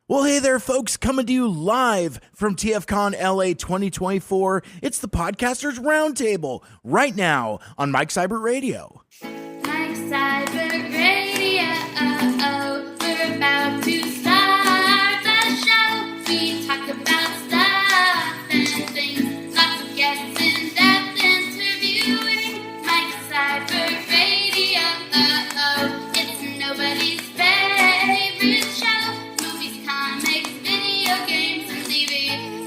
Well, hey there, folks, coming to you live from TFCon LA 2024. It's the Podcasters Roundtable right now on Mike Seibert Radio. Mike Seibert Radio, we're about to start the show. We talk about stuff and things, lots of guests in-depth interviewing. Mike Seibert Radio, it's nobody's favorite show. Movies, comics, video games, and TV.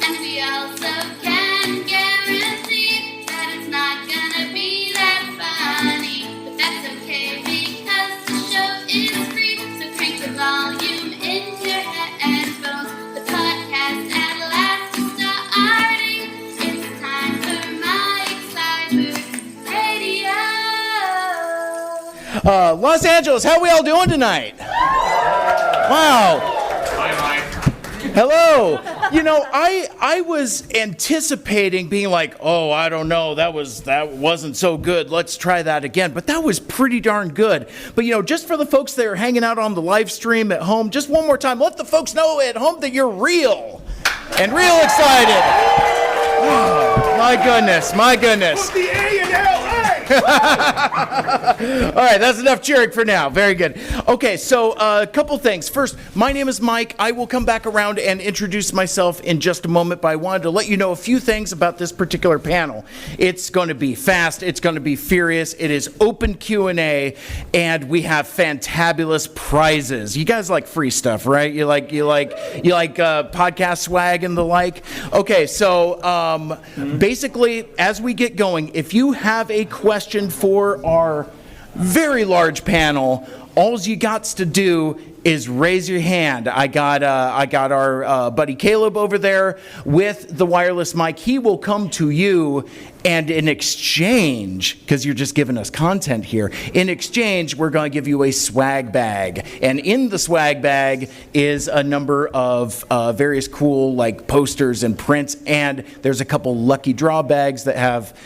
And we also can guarantee that it's not gonna be that funny. But that's okay because the show is free. So crank the volume in your headphones. The podcast at last is starting. It's time for Mike Seibert Radio. Los Angeles, how we all doing tonight? Wow. Hi, Mike. Hello. You know, I was anticipating being like, oh, I don't know, that wasn't so good. Let's try that again. But that was pretty darn good. But you know, just for the folks that are hanging out on the live stream at home, just one more time, let the folks know at home that you're real and real excited. Oh, my goodness, my goodness. The A in LA. All right, that's enough cheering for now. Very good. Okay, so a couple things. First, my name is Mike. I will come back around and introduce myself in just a moment, but I wanted to let you know a few things about this particular panel. It's going to be fast. It's going to be furious. It is open Q&A, and we have fantabulous prizes. You guys like free stuff, right? You like podcast swag and the like. Okay, so basically, as we get going, if you have a question for our very large panel, all you got to do is raise your hand. I got our buddy Caleb over there with the wireless mic. He will come to you, and in exchange, because you're just giving us content here, in exchange, we're going to give you a swag bag. And in the swag bag is a number of various cool like posters and prints, and there's a couple lucky draw bags that have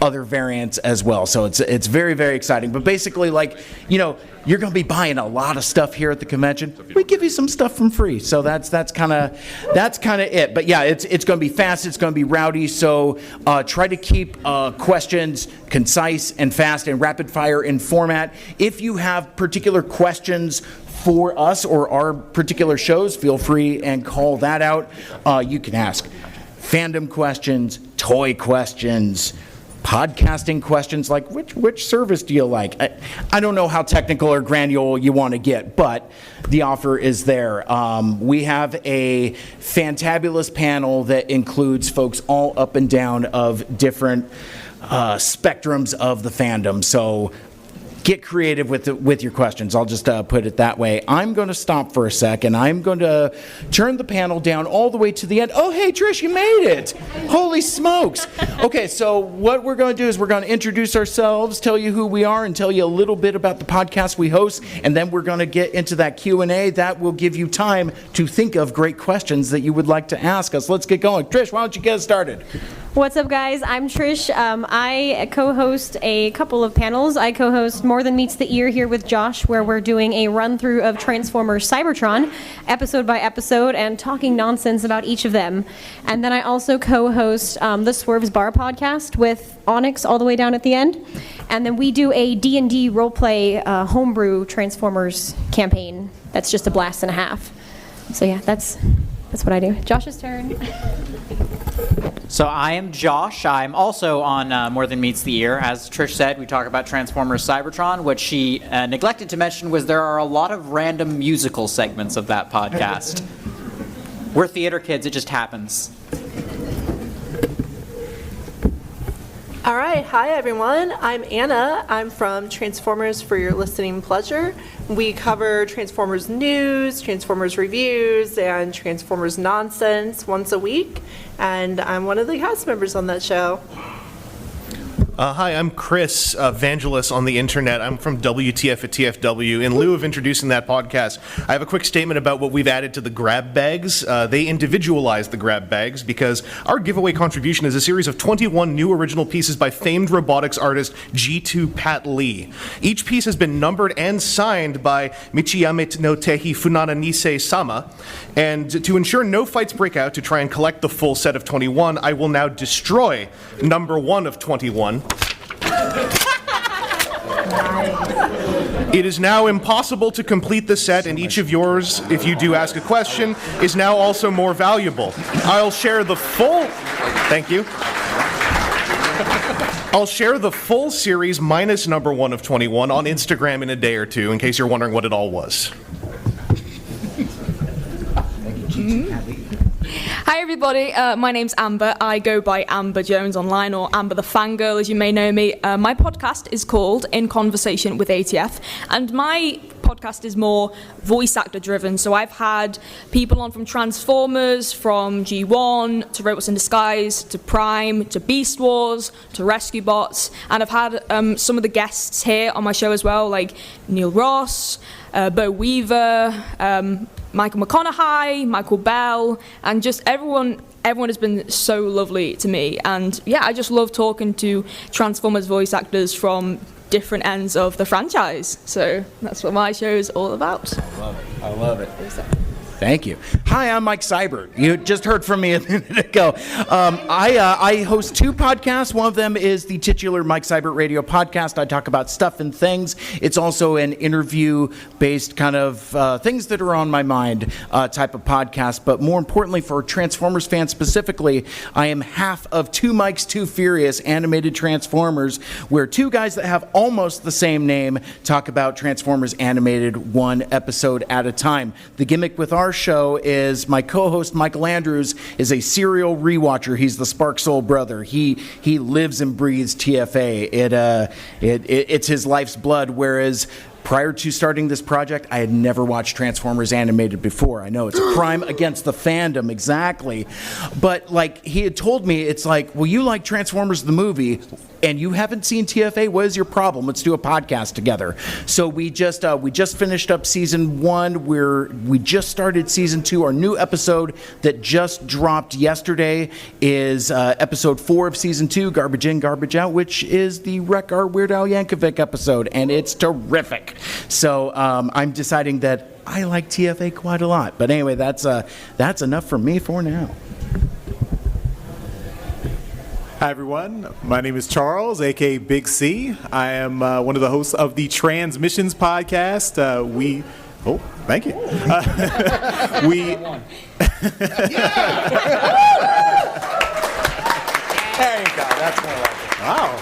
other variants as well. So it's very, very exciting. But basically, like, you know, you're going to be buying a lot of stuff here at the convention. We give you some stuff from free. So that's kind of it. But yeah, it's going to be fast. It's going to be rowdy. So try to keep questions concise and fast and rapid fire in format. If you have particular questions for us or our particular shows, feel free and call that out. You can ask fandom questions, toy questions, podcasting questions like which service do you like? I don't know how technical or granular you want to get, but the offer is there. We have a fantabulous panel that includes folks all up and down of different spectrums of the fandom. So get creative with your questions. I'll just put it that way. I'm going to stop for a second. I'm going to turn the panel down all the way to the end. Oh, hey, Trish, you made it. Holy smokes. Okay, so what we're going to do is we're going to introduce ourselves, tell you who we are, and tell you a little bit about the podcast we host, and then we're going to get into that Q&A. That will give you time to think of great questions that you would like to ask us. Let's get going. Trish, why don't you get us started? What's up, guys? I'm Trish. I co-host a couple of panels. I co-host More Than Meets the Ear here with Josh, where we're doing a run-through of Transformers Cybertron, episode by episode, and talking nonsense about each of them. And then I also co-host the Swerves Bar podcast with Onyx all the way down at the end. And then we do a D&D roleplay homebrew Transformers campaign. That's just a blast and a half. So yeah, that's what I do. Josh's turn. So I am Josh. I'm also on More Than Meets the Ear. As Trish said, we talk about Transformers Cybertron. What she neglected to mention was there are a lot of random musical segments of that podcast. We're theater kids. It just happens. All right. Hi, everyone. I'm Anna. I'm from Transformers for Your Listening Pleasure. We cover Transformers news, Transformers reviews, and Transformers nonsense once a week. And I'm one of the cast members on that show. Hi, I'm Chris, Vangelis on the internet. I'm from WTF at TFW. In lieu of introducing that podcast, I have a quick statement about what we've added to the grab bags. They individualize the grab bags because our giveaway contribution is a series of 21 new original pieces by famed robotics artist G2 Pat Lee. Each piece has been numbered and signed by Michiyame no Tehi Funana Nisei Sama. And to ensure no fights break out to try and collect the full set of 21, I will now destroy number 1 of 21. It is now impossible to complete the set, and each of yours, if you do ask a question, is now also more valuable. I'll share the full... Thank you. I'll share the full series minus number 1 of 21 on Instagram in a day or two, in case you're wondering what it all was. Hi everybody, my name's Amber. I go by Amber Jones online, or Amber the Fangirl as you may know me. My podcast is called In Conversation with ATF, and my podcast is more voice actor driven. So I've had people on from Transformers, from G1 to Robots in Disguise to Prime to Beast Wars to Rescue Bots, and I've had some of the guests here on my show as well, like Neil Ross, Bo Weaver, Michael McConaughey, Michael Bell, and just everyone has been so lovely to me. And yeah, I just love talking to Transformers voice actors from different ends of the franchise. So that's what my show is all about. I love it. Thank you. Hi, I'm Mike Seibert. You just heard from me a minute ago. I host 2 podcasts. One of them is the titular Mike Seibert Radio Podcast. I talk about stuff and things. It's also an interview-based kind of things that are on my mind type of podcast. But more importantly, for Transformers fans specifically, I am half of 2 Mikes, 2 Furious animated Transformers, where 2 guys that have almost the same name talk about Transformers animated 1 episode at a time. The gimmick with our show is my co-host Michael Andrews is a serial rewatcher. He's the Spark Soul brother. He lives and breathes TFA. It's his life's blood. Whereas prior to starting this project, I had never watched Transformers animated before. I know it's a crime against the fandom, exactly. But like he had told me, it's like, well, you like Transformers the movie, and you haven't seen TFA. What is your problem? Let's do a podcast together. So we just finished up season 1. We just started season 2. Our new episode that just dropped yesterday is episode 4 of season 2, Garbage In, Garbage Out, which is the Wreck Our Weird Al Yankovic episode, and it's terrific. So I'm deciding that I like TFA quite a lot. But anyway, that's enough for me for now. Hi everyone, my name is Charles, aka Big C. I am one of the hosts of the Transmissions podcast. Thank you. There you go. That's more like it. Wow.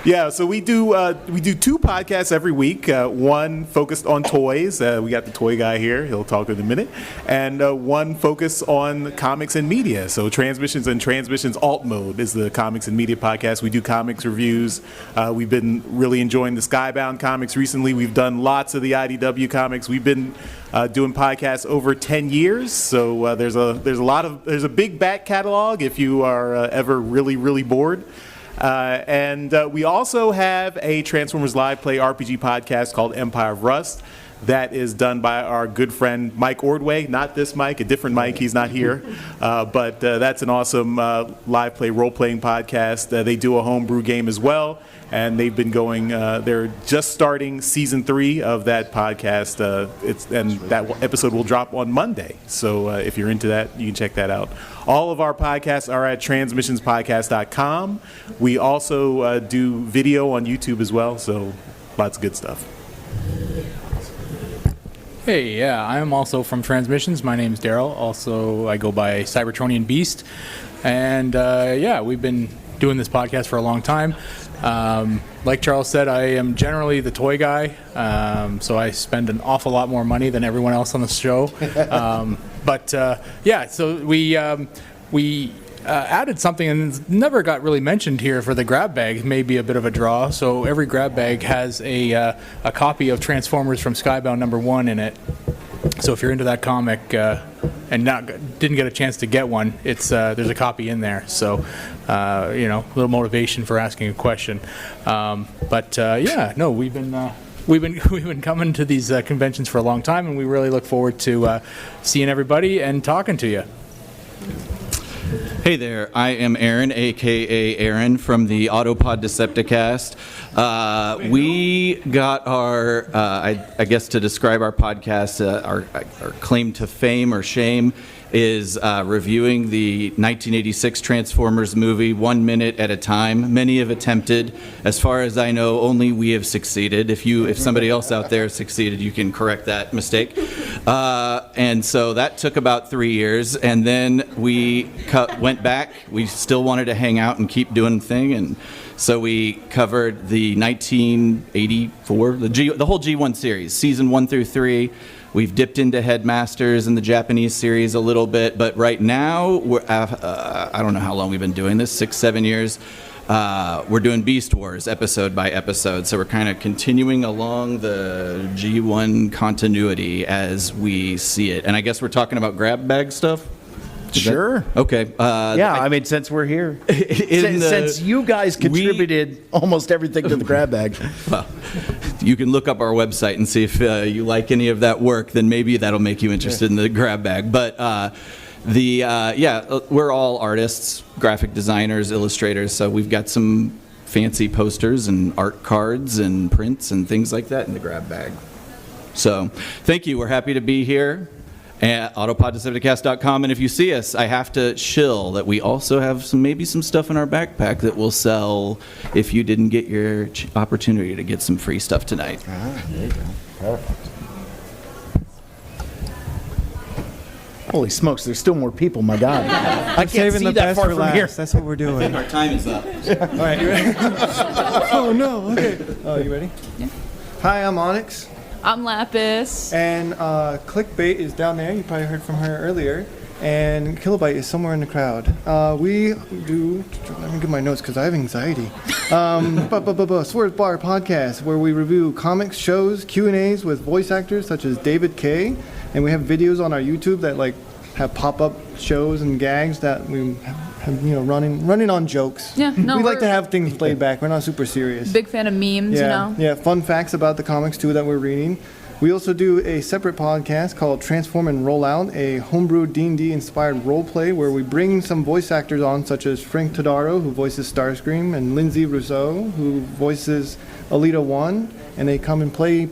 Yeah, so we do 2 podcasts every week. One focused on toys. We got the toy guy here. He'll talk in a minute. And one focused on comics and media. So Transmissions and Transmissions Alt Mode is the comics and media podcast. We do comics reviews. We've been really enjoying the Skybound comics recently. We've done lots of the IDW comics. We've been doing podcasts over 10 years. So there's a big back catalog if you are ever really, really bored. And we also have a Transformers Live Play RPG podcast called Empire of Rust that is done by our good friend Mike Ordway. Not this Mike, a different Mike. He's not here. But that's an awesome live play role-playing podcast. They do a homebrew game as well. And they've been going, they're just starting season 3 of that podcast. And that episode will drop on Monday. So if you're into that, you can check that out. All of our podcasts are at transmissionspodcast.com. We also do video on YouTube as well. So lots of good stuff. Hey, yeah, I am also from Transmissions. My name's Daryl. Also, I go by Cybertronian Beast. And yeah, we've been doing this podcast for a long time. Like Charles said, I am generally the toy guy, so I spend an awful lot more money than everyone else on the show. But yeah, so we added something and it's never got really mentioned here for the grab bag. Maybe a bit of a draw. So every grab bag has a copy of Transformers from Skybound #1 in it. So if you're into that comic and didn't get a chance to get one, it's there's a copy in there. So a little motivation for asking a question. We've been coming to these conventions for a long time, and we really look forward to seeing everybody and talking to you. Hey there, I am Aaron, a.k.a. Aaron, from the Autopod Decepticast. We got our, I guess to describe our podcast, our claim to fame or shame is reviewing the 1986 Transformers movie 1 minute at a time. Many have attempted. As far as I know, only we have succeeded. If somebody else out there has succeeded, you can correct that mistake. And so that took about 3 years, and then we went back. We still wanted to hang out and keep doing the thing, and so we covered the 1984, the whole G1 series, season 1 through 3. We've dipped into Headmasters and the Japanese series a little bit, but right now, I don't know how long we've been doing this, 6-7 years. We're doing Beast Wars episode by episode, so we're kind of continuing along the G1 continuity as we see it. And I guess we're talking about grab bag stuff? Sure. Okay. Since we're here, since you guys contributed almost everything to the grab bag. Well, you can look up our website and see if you like any of that work. Then maybe that'll make you interested in the grab bag. But we're all artists, graphic designers, illustrators. So we've got some fancy posters and art cards and prints and things like that in the grab bag. So thank you. We're happy to be here at autopoddecepticast.com, and if you see us, I have to shill that we also have maybe some stuff in our backpack that we'll sell if you didn't get your opportunity to get some free stuff tonight. There you go. Perfect. Holy smokes, there's still more people, my God. I can't see that far from here. That's what we're doing. Our time is up. All right, you ready? Oh, no, okay. Oh, you ready? Yeah. Hi, I'm Onyx. I'm Lapis. And Clickbait is down there. You probably heard from her earlier. And Kilobyte is somewhere in the crowd. We do, let me get my notes because I have anxiety. Swerve Bar podcast, where we review comics, shows, Q&As with voice actors such as David Kaye. And we have videos on our YouTube that have pop-up shows and gags that we have running on jokes. Yeah, no, we like to have things laid back. We're not super serious. Big fan of memes, Yeah, fun facts about the comics too that we're reading. We also do a separate podcast called Transform and Roll Out, a homebrew D&D inspired role play where we bring some voice actors on, such as Frank Todaro, who voices Starscream, and Lindsay Rousseau, who voices Alita 1, and they come and play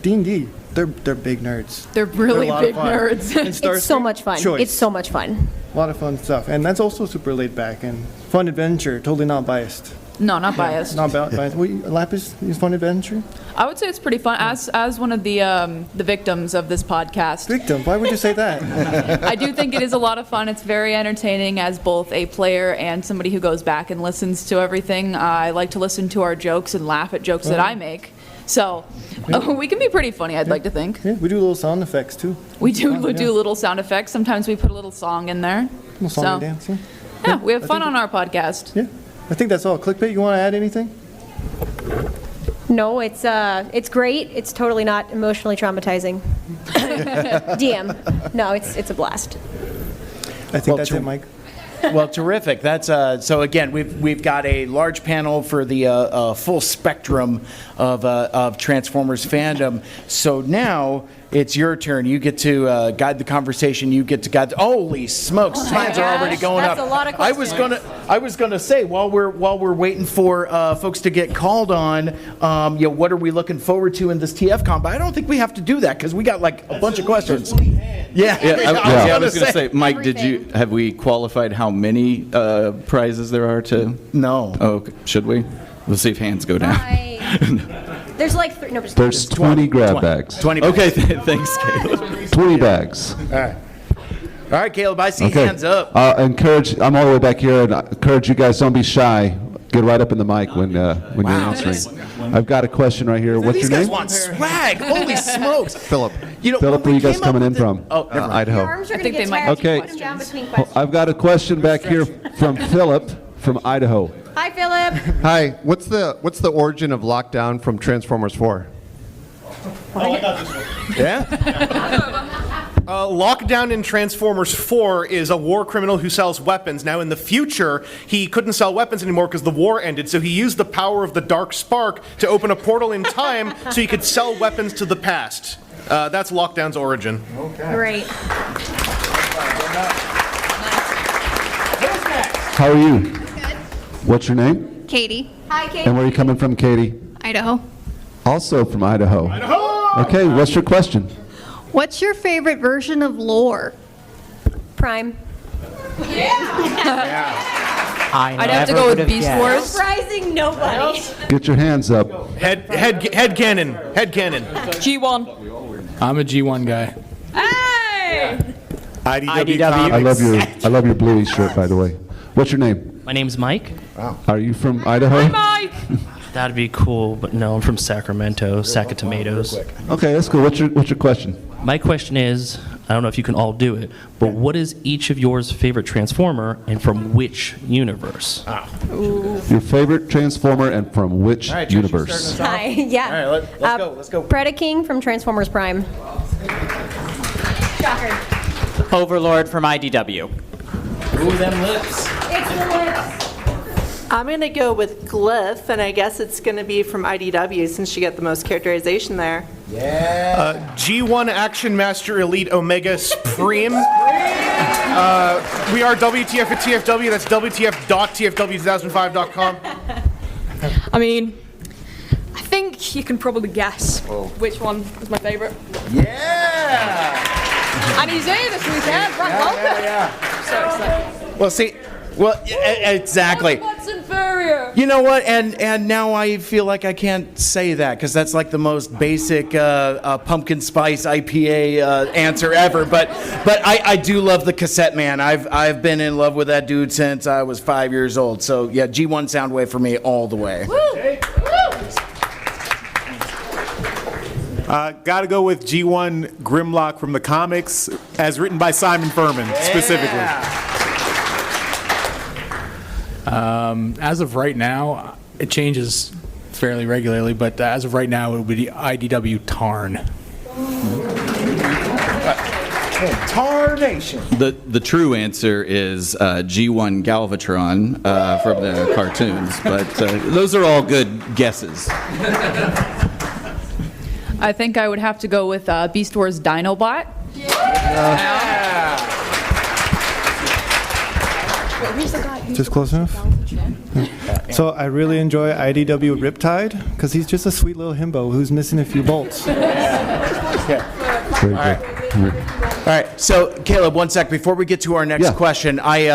D&D. They're big nerds. They're really big nerds. It's so much fun. Choice. It's so much fun. A lot of fun stuff. And that's also super laid back and fun adventure, totally not biased. No, not biased. Not biased. Lapis is fun adventure? I would say it's pretty fun. As one of the victims of this podcast. Victim? Why would you say that? I do think it is a lot of fun. It's very entertaining as both a player and somebody who goes back and listens to everything. I like to listen to our jokes and laugh at jokes that I make. So we can be pretty funny, I'd like to think. Yeah, we do little sound effects too. We do little sound effects. Sometimes we put a little song in there. Little song and dance, yeah. Yeah, we have fun on our podcast. Yeah, I think that's all. Clickbait, you want to add anything? No, it's great. It's totally not emotionally traumatizing. DM. No, it's a blast. I think that's it, Mike. Well, terrific. That's so. Again, we've got a large panel for the full spectrum of Transformers fandom. So now it's your turn. You get to guide the conversation. You get to guide. Holy smokes! Hands are already going up. That's a lot of questions. I was gonna say while we're waiting for folks to get called on, what are we looking forward to in this TFCon? But I don't think we have to do that because we got a bunch of questions. Yeah. I was going to say, Mike, have we qualified how many prizes there are to? No. Oh, okay. Should we? We'll see if hands go down. There's three. No, There's 20 grab bags. 20 bags. Okay, thanks, Caleb. 20 bags. All right, Caleb, I see hands up. I'm all the way back here, and I encourage you guys, don't be shy. Get right up in the mic when you're answering. I've got a question right here. What's your name? These guys want swag. Holy smokes. Philip. Philip, where are you guys coming in from? Oh, Idaho. Your arms are going to get tired. Okay. Put them down between questions. I've got a question back here from Philip from Idaho. Hi, Philip. Hi. What's the origin of Lockdown from Transformers 4? Yeah? Lockdown in Transformers 4 is a war criminal who sells weapons. Now, in the future, he couldn't sell weapons anymore because the war ended, so he used the power of the Dark Spark to open a portal in time so he could sell weapons to the past. That's Lockdown's origin. Great. How are you? Good. What's your name? Katie. Hi, Kate. And where are you coming from, Katie? Idaho. Also from Idaho. Okay, what's your question? What's your favorite version of lore? Prime. I'd have to go with Beast Wars. Surprising nobody. Get your hands up. Head cannon. Head cannon. G1. I'm a G1 guy. Hey! IDW. I love your bluey shirt, by the way. What's your name? My name's Mike. Are you from Idaho? Hi, Mike. That'd be cool, but no, I'm from Sacramento, sack of tomatoes. Okay, that's cool. What's your question? My question is, I don't know if you can all do it, but what is each of yours favorite Transformer and from which universe? Your favorite Transformer and from which universe? Hi. Yeah. All right, let's go. Predaking from Transformers Prime. Shocker. Overlord from IDW. Ooh, them lips. It's the lips. I'm going to go with Glyph, and I guess it's going to be from IDW since you get the most characterization there. Yeah. G1 Action Master Elite Omega Supreme. We are WTF at TFW. That's WTF.TFW2005.com. I mean, I think you can probably guess which one is my favorite. Yeah! And he's here this weekend, Frank Walker. Yeah. So excited. Well, see, exactly. What's inferior? You know what? And now I feel like I can't say that because that's like the most basic pumpkin spice IPA answer ever. But I do love the Cassette Man. I've been in love with that dude since I was 5 years old. So yeah, G1 Soundwave for me all the way. Gotta go with G1 Grimlock from the comics, as written by Simon Furman, specifically. As of right now, it changes fairly regularly, but as of right now, it would be the IDW Tarn. Tarnation. The true answer is G1 Galvatron from the cartoons, but those are all good guesses. I think I would have to go with Beast Wars Dinobot. Just close enough? So I really enjoy IDW Riptide because he's just a sweet little himbo who's missing a few bolts. Very good. All right, so Caleb, one sec before we get to our next question. I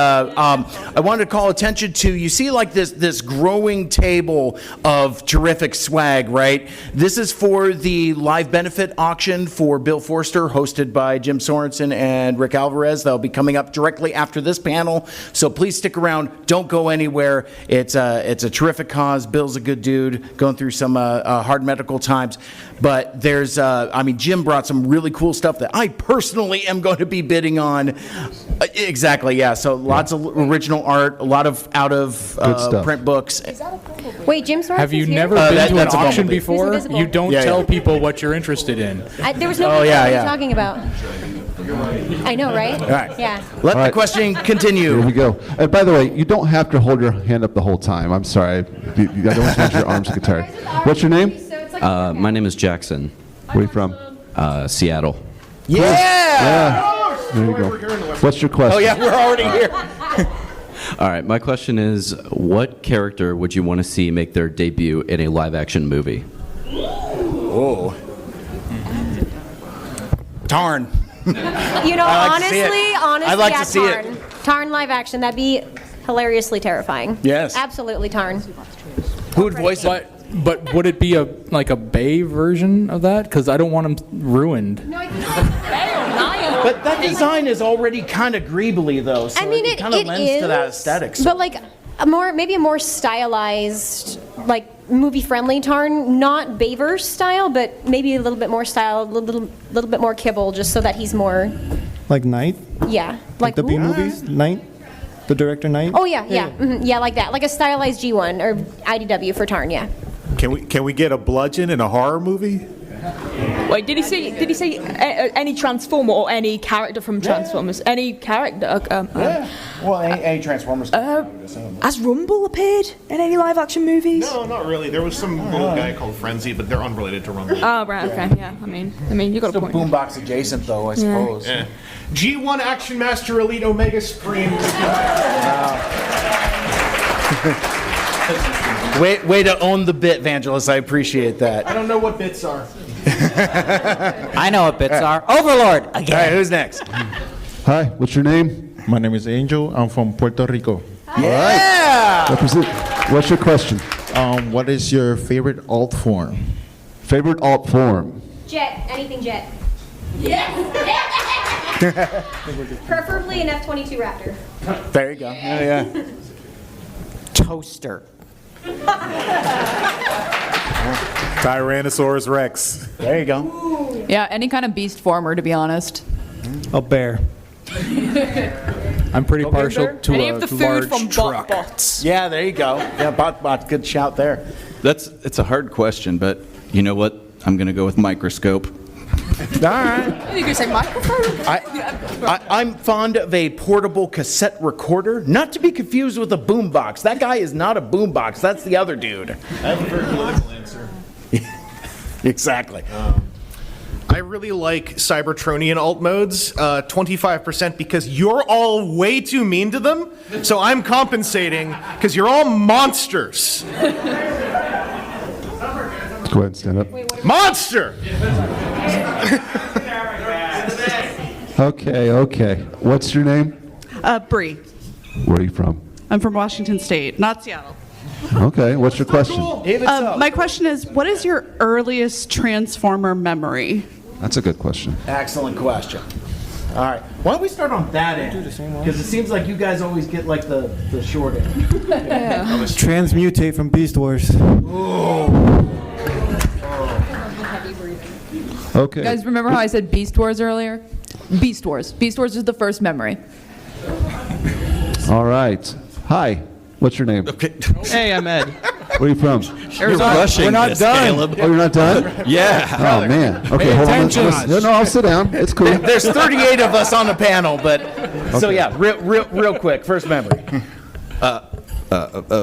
wanted to call attention to, you see like this growing table of terrific swag, right? This is for the live benefit auction for Bill Forster, hosted by Jim Sorensen and Rick Alvarez. That'll be coming up directly after this panel, so please stick around. Don't go anywhere. It's a terrific cause. Bill's a good dude, going through some hard medical times. But there's, Jim brought some really cool stuff that I personally am going to be bidding on. Exactly, yeah. So lots of original art, a lot of out of print books. Wait, Jim Sorensen's Have you here? never been to an that's a auction bumblebee. before? Who's invisible? You don't tell people what you're interested in. There was no idea what you're talking about. I know, right? All right. Yeah. Let the question continue. Here we go. And by the way, you don't have to hold your hand up the whole time. I'm sorry. I don't want your arms to get tired. What's your name? My name is Jackson. Where are you from? Seattle. Yeah! There you go. What's your question? Oh, yeah, we're already here. All right, my question is, what character would you want to see make their debut in a live-action movie? Whoa. You Tarn. know, I like to see it. honestly, I'd like yeah, to see Tarn. it. Tarn live action, that'd be hilariously terrifying. Yes. Absolutely Tarn. Who would voice it? But would it be a Bay version of that? Because I don't want him ruined. But that design is already kind of greebly, though. So it kind of lends to that aesthetic. So. But like maybe a more stylized, like movie-friendly Tarn, not Bayverse style, but maybe a little bit more style, a little bit more kibble, just so that he's more. Like Knight? Yeah. Like the B movies? Knight? The director Knight? Oh yeah, yeah, yeah, like that, like a stylized G1 or IDW for Tarn, yeah. Can we get a bludgeon in a horror movie? Wait, did he say any Transformer or any character from Transformers? Any character? Well, any Transformers. Has Rumble appeared in any live-action movies? No, not really. There was some little guy called Frenzy, but they're unrelated to Rumble. Oh, right, okay, yeah. I mean, you got a Still point. boombox adjacent, though, I suppose. Yeah. G1 Action Master Elite Omega Scream. Way to own the bit, Vangelis. I appreciate that. I don't know what bits are. I know what bits are. Overlord again. All right, who's next? Hi, what's your name? My name is Angel. I'm from Puerto Rico. Yeah! Represent. What's your question? What is your favorite alt form? Favorite alt form? Jet, anything jet. Preferably an F-22 Raptor. There you go. Yeah. Toaster. Tyrannosaurus Rex. There you go. Yeah, any kind of beast former, to be honest. A bear. I'm pretty partial to Any a of the food large from truck. Bots. Yeah, there you go. Yeah, bot. Good shout there. It's a hard question, but you know what? I'm going to go with microscope. All right. You going to say microphone? I'm fond of a portable cassette recorder, not to be confused with a boombox. That guy is not a boombox. That's the other dude. I have a very political answer. Exactly. I really like Cybertronian alt modes, 25% because you're all way too mean to them, so I'm compensating because you're all monsters. Go ahead and stand up. Monster! Okay. What's your name? Bree. Where are you from? I'm from Washington State, not Seattle. Okay, what's your question? My question is, what is your earliest Transformer memory? That's a good question. Excellent question. All right. Why don't we start on that end? Because it seems like you guys always get like the short end. Transmutate from Beast Wars. Okay. You guys remember how I said Beast Wars earlier? Beast Wars. Beast Wars is the first memory. All right. Hi. What's your name? Okay. Hey, I'm Ed. Where are you from? You're rushing We're not this, done. Caleb. Oh, you're not done? Yeah. Oh, man. Okay, hold on. attention. No, I'll sit down. It's cool. There's 38 of us on the panel, but so yeah, real quick. First memory.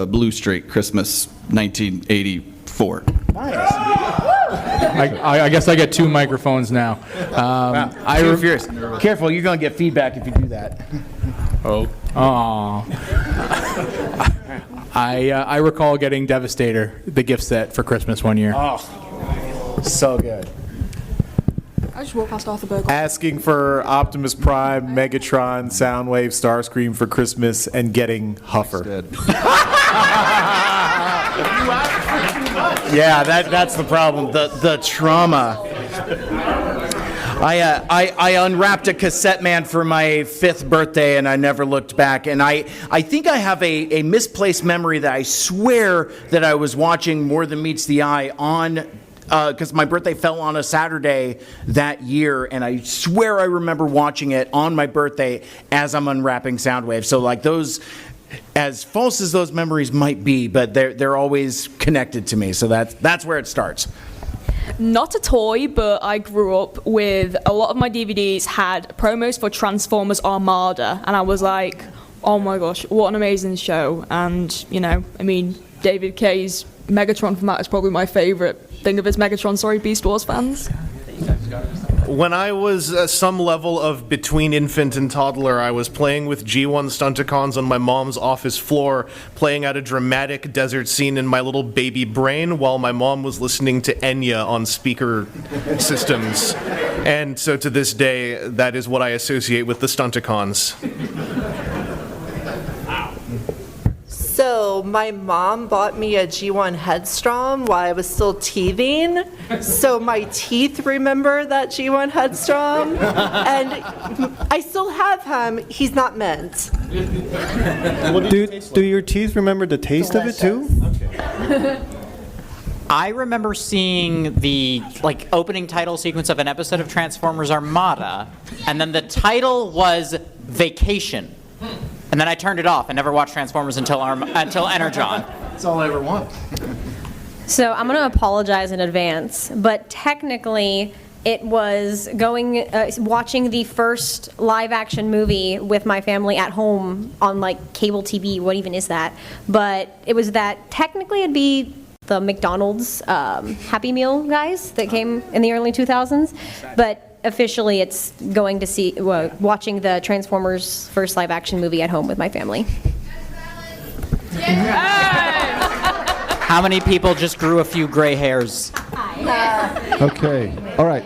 Blue Streak, Christmas, 1984. Nice. I guess I get two microphones now. I'm furious. Careful, you're gonna get feedback if you do that. I recall getting Devastator, the gift set for Christmas one year. Oh, so good. I just walked past Arthur Burger. Asking for Optimus Prime, Megatron, Soundwave, Starscream for Christmas, and getting Huffer. Yeah, that's the problem. The trauma. I unwrapped a cassette man for my 5th birthday, and I never looked back. And I think I have a misplaced memory that I swear that I was watching More Than Meets the Eye on, because my birthday fell on a Saturday that year, and I swear I remember watching it on my birthday as I'm unwrapping Soundwave. So like those, as false as those memories might be, but they're always connected to me. So that's where it starts. Not a toy, but I grew up with a lot of my DVDs had promos for Transformers Armada, and I was like, oh my gosh, what an amazing show. And, you know, I mean, David Kay's Megatron from that is probably my favorite thing of his Megatron. Sorry, Beast Wars fans. When I was some level of between infant and toddler, I was playing with G1 Stunticons on my mom's office floor, playing out a dramatic desert scene in my little baby brain while my mom was listening to Enya on speaker systems. And so to this day, that is what I associate with the Stunticons. So my mom bought me a G1 Headstrong while I was still teething. So my teeth remember that G1 Headstrong. And I still have him. He's not mint. Do your teeth remember the taste of it too? I remember seeing the opening title sequence of an episode of Transformers Armada, and then the title was Vacation. And then I turned it off and never watched Transformers until Energon. That's all I ever want. So I'm going to apologize in advance, but technically it was watching the first live-action movie with my family at home on like cable TV. What even is that? But it was that technically it'd be the McDonald's Happy Meal guys that came in the early 2000s, but officially it's going to see watching the Transformers first live-action movie at home with my family. How many people just grew a few gray hairs? Okay. All right.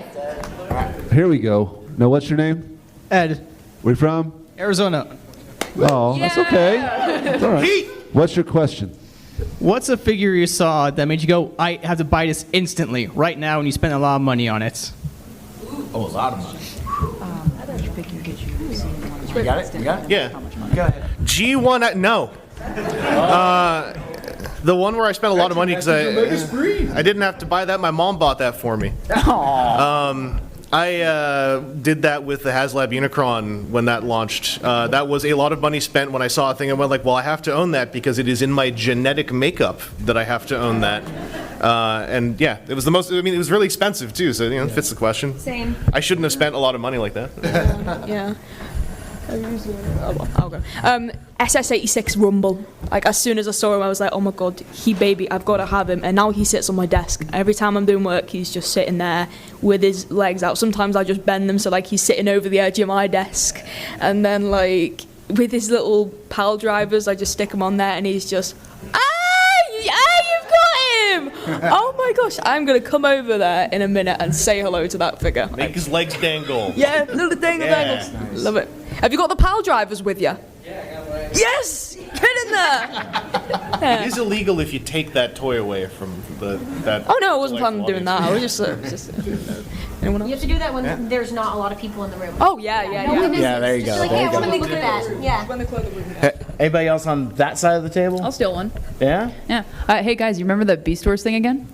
Here we go. Now, what's your name? Ed. Where you from? Arizona. Oh, that's okay. It's all right. What's your question? What's a figure you saw that made you go, I have to buy this instantly, right now, and you spent a lot of money on it? Oh, a lot of money. You got it? You got it? Yeah. Go ahead. G1, no. The one where I spent a lot of money because I didn't have to buy that. My mom bought that for me. I did that with the HasLab Unicron when that launched. That was a lot of money spent when I saw a thing and went like, well, I have to own that because it is in my genetic makeup that I have to own that. And yeah, it was the most, I mean, it was really expensive too, so, it fits the question. Same. I shouldn't have spent a lot of money like that. Yeah. I'll go. SS86 Rumble. Like, as soon as I saw him, I was like, oh my god, baby, I've got to have him. And now he sits on my desk. Every time I'm doing work, he's just sitting there with his legs out. Sometimes I just bend them so, like, he's sitting over the edge of my desk. And then, like, with his little PAL drivers, I just stick him on there, and he's just, you've got him! Oh my gosh, I'm going to come over there in a minute and say hello to that figure. Make his legs dangle. Yeah, little dangle dangles. Love it. Have you got the PAL drivers with you? Yeah, yes! Get in there! It is illegal if you take that toy away from that. Oh no, I wasn't planning on doing that. I was just anyone else? You have to do that when there's not a lot of people in the room. Oh yeah. Yeah, there you go. Like, There you I want to go. look at that. Yeah. Anybody else on that side of the table? I'll steal one. Yeah? Yeah. Hey guys, you remember the Beast Wars thing again?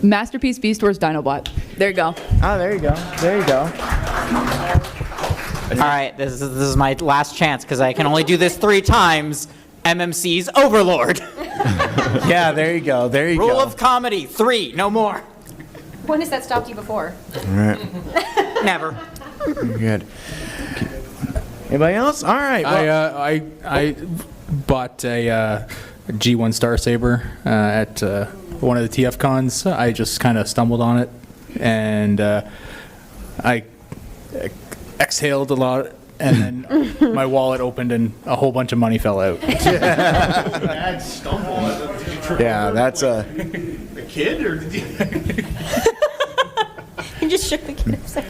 Masterpiece Beast Wars Dinobot. There you go. Oh, there you go. There you go. All right, this is my last chance because I can only do this 3 times. MMC's Overlord. Yeah, there you go. There you go. Rule of comedy, 3, no more. When has that stopped you before? Never. Good. Anybody else? All right. Well, I bought a G1 Star Saber at one of the TFcons. I just kind of stumbled on it, and I exhaled a lot, and then my wallet opened and a whole bunch of money fell out. Bad stumble. Did you trip yeah, over, that's a kid, or did you? You just shook the kid upside.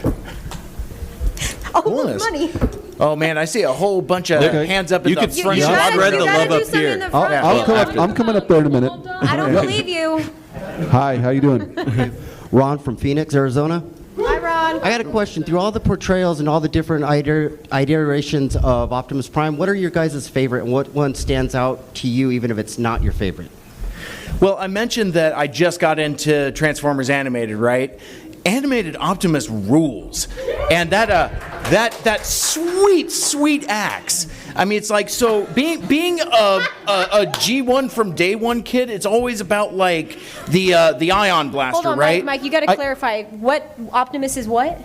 Oh, money. Oh man, I see a whole bunch of hands up in the front. spread the love up here. I'll come up. I'm coming up there in a minute. I don't believe you. Hi, how you doing? Ron from Phoenix, Arizona. Hi, Ron. I got a question. Through all the portrayals and all the different iterations of Optimus Prime, what are your guys' favorite, and what one stands out to you, even if it's not your favorite? Well, I mentioned that I just got into Transformers Animated, right? Animated Optimus rules, and that sweet axe. I mean, it's like, so being a G1 from day one kid, it's always about like the ion blaster, Hold on, right? Mike, you got to clarify. What Optimus is what?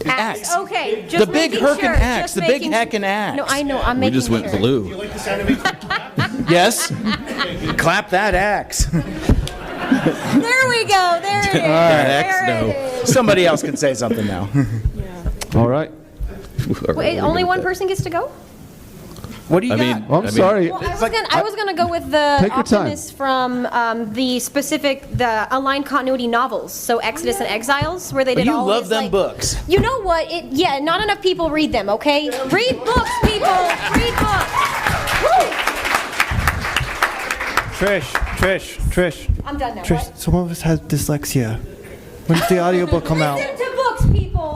Axe. Okay, just The big making Herkin sure, axe, just the big making- heckin' axe. No, I know. I'm making We just went sure. blue. You like the sound of it? Yes. Clap that axe. There we go. There it is. All right. There it is. Somebody else can say something now. All right. Wait, only one person gets to go? What do you I got? mean, sorry. Well, I was gonna go with the Take your time. Optimus from the Aligned Continuity novels, so Exodus and Exiles, where they did You all love this, them like- books. You know what? Not enough people read them. Okay, read books, people. Read books. Woo! Trish. I'm done now. Trish, some of us have dyslexia. When's the audiobook come out? Listen to books, people.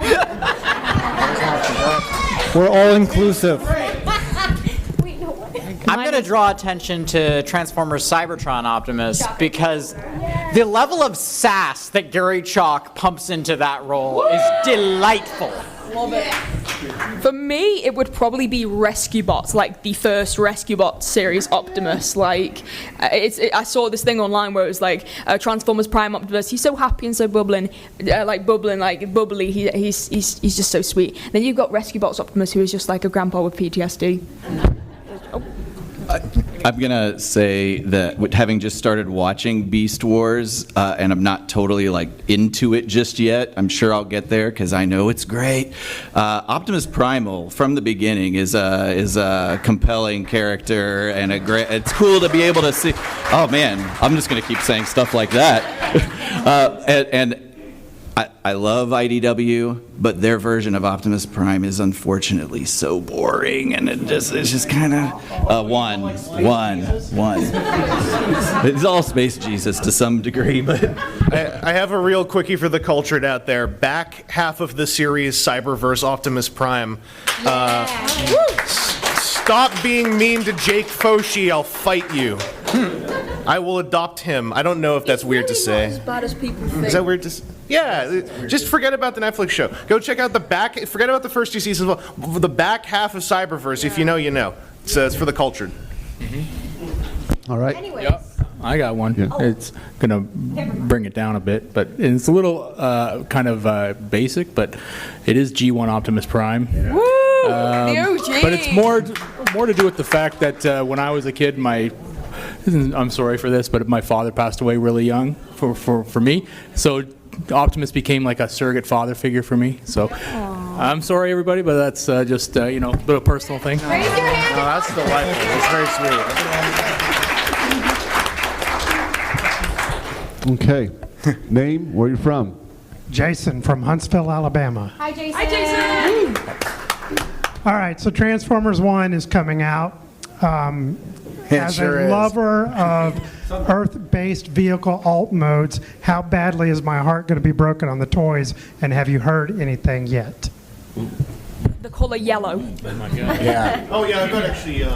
We're all inclusive. I'm going to draw attention to Transformers Cybertron Optimus because the level of sass that Gary Chalk pumps into that role is delightful. love it. For me, it would probably be Rescue Bots, like the first Rescue Bots series Optimus. Like, I saw this thing online where it was like Transformers Prime Optimus. He's so happy and so bubbly. He's just so sweet. Then you've got Rescue Bots Optimus, who is just like a grandpa with PTSD. I'm going to say that having just started watching Beast Wars, and I'm not totally like into it just yet. I'm sure I'll get there because I know it's great. Optimus Primal from the beginning is a compelling character and a great. It's cool to be able to see. Oh man, I'm just going to keep saying stuff like that. and I love IDW, but their version of Optimus Prime is unfortunately so boring, and it's just kind of one. It's all Space Jesus to some degree, but I have a real quickie for the cultured out there. Back half of the series, Cyberverse Optimus Prime. Stop being mean to Jake Foshi. I'll fight you. I will adopt him. I don't know if that's weird to say. As bad as people think. Is that weird to say? Yeah, just forget about the Netflix show. Go check out the back. Forget about the first 2 seasons. The back half of Cyberverse. If you know, you know. It's for the cultured. All right. Yep. I got one. Yeah. It's gonna bring it down a bit, but it's a little kind of basic. But it is G1 Optimus Prime. Woo! The OG. But it's more to do with the fact that when I was a kid, I'm sorry for this, but my father passed away really young for me. So Optimus became like a surrogate father figure for me. So I'm sorry, everybody, but that's just a little personal thing. Raise your hand. No, that's delightful. That's very sweet. Okay. Name, where you from? Jason from Huntsville, Alabama. Hi, Jason. Hi, Jason. All right, so Transformers 1 is coming out. As a lover of Earth-based vehicle alt modes, how badly is my heart going to be broken on the toys, and have you heard anything yet? The color yellow. Oh my God. Yeah. Oh yeah, I've got actually.